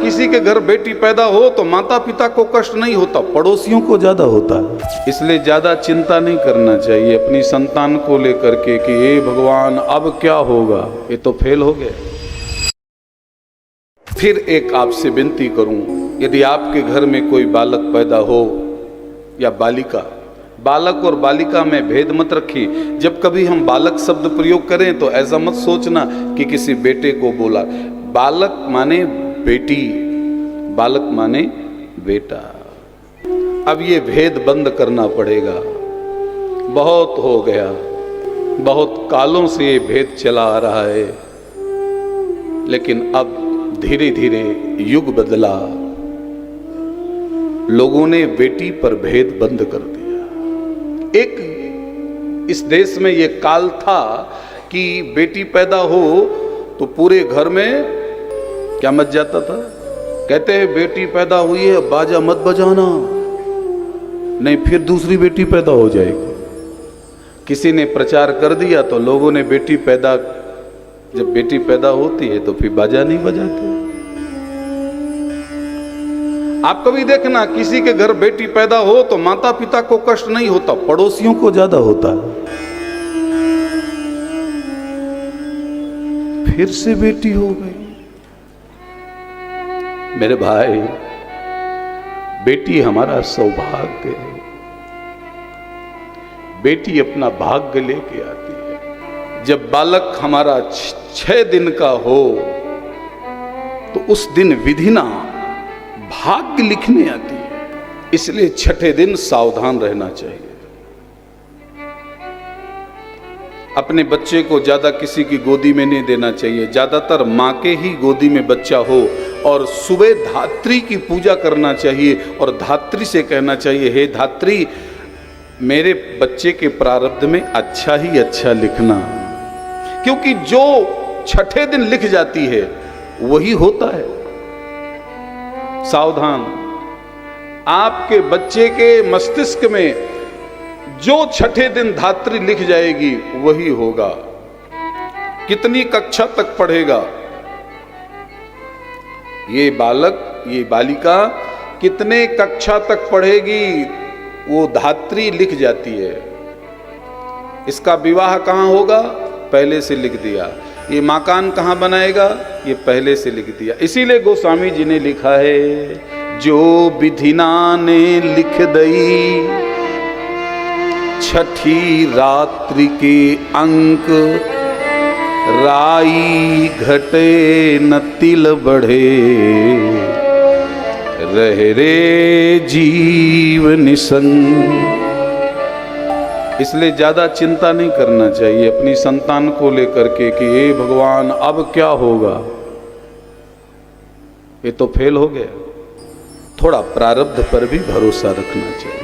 किसी के घर बेटी पैदा हो तो माता पिता को कष्ट नहीं होता, पड़ोसियों को ज्यादा होता है। इसलिए ज्यादा चिंता नहीं करना चाहिए अपनी संतान को लेकर के कि हे भगवान अब क्या होगा, ये तो फेल हो गया। फिर एक आपसे विनती करूं, यदि आपके घर में कोई बालक पैदा हो या बालिका, बालक और बालिका में भेद मत रखिए। जब कभी हम बालक शब्द प्रयोग करें तो ऐसा मत सोचना कि किसी बेटे को बोला। बालक माने बेटी, बालक माने बेटा। अब ये भेद बंद करना पड़ेगा। बहुत हो गया, बहुत कालों से ये भेद चला आ रहा है, लेकिन अब धीरे धीरे युग बदला, लोगों ने बेटी पर भेद बंद कर दिया। एक इस देश में ये काल था कि बेटी पैदा हो तो पूरे घर में क्या मच जाता था, कहते हैं बेटी पैदा हुई है बाजा मत बजाना, नहीं फिर दूसरी बेटी पैदा हो जाएगी। किसी ने प्रचार कर दिया तो लोगों ने बेटी पैदा, जब बेटी पैदा होती है तो फिर बाजा नहीं बजाते। आप कभी देखना किसी के घर बेटी पैदा हो तो माता पिता को कष्ट नहीं होता, पड़ोसियों को ज्यादा होता है। फिर से बेटी हो गई। मेरे भाई, बेटी हमारा सौभाग्य है। बेटी अपना भाग्य लेके आती है। जब बालक हमारा 6 दिन का हो तो उस दिन विधिना भाग्य लिखने आती है। इसलिए 6ठे दिन सावधान रहना चाहिए। अपने बच्चे को ज्यादा किसी की गोदी में नहीं देना चाहिए। ज्यादातर माँ के ही गोदी में बच्चा हो और सुबह धात्री की पूजा करना चाहिए और धात्री से कहना चाहिए, हे धात्री मेरे बच्चे के प्रारब्ध में अच्छा ही अच्छा लिखना, क्योंकि जो 6ठे दिन लिख जाती है वही होता है। सावधान, आपके बच्चे के मस्तिष्क में जो 6ठे दिन धात्री लिख जाएगी वही होगा। कितनी कक्षा तक पढ़ेगा ये बालक, ये बालिका कितने कक्षा तक पढ़ेगी, वो धात्री लिख जाती है। इसका विवाह कहाँ होगा, पहले से लिख दिया। ये मकान कहाँ बनाएगा, ये पहले से लिख दिया। इसीलिए गोस्वामी जी ने लिखा है, जो विधिना ने लिख दई 6ठी रात्रि के अंक, राई घटे न तिल बढ़े, रह रे जीव निसंग। इसलिए ज्यादा चिंता नहीं करना चाहिए अपनी संतान को लेकर के कि हे भगवान अब क्या होगा, ये तो फेल हो गया। थोड़ा प्रारब्ध पर भी भरोसा रखना चाहिए।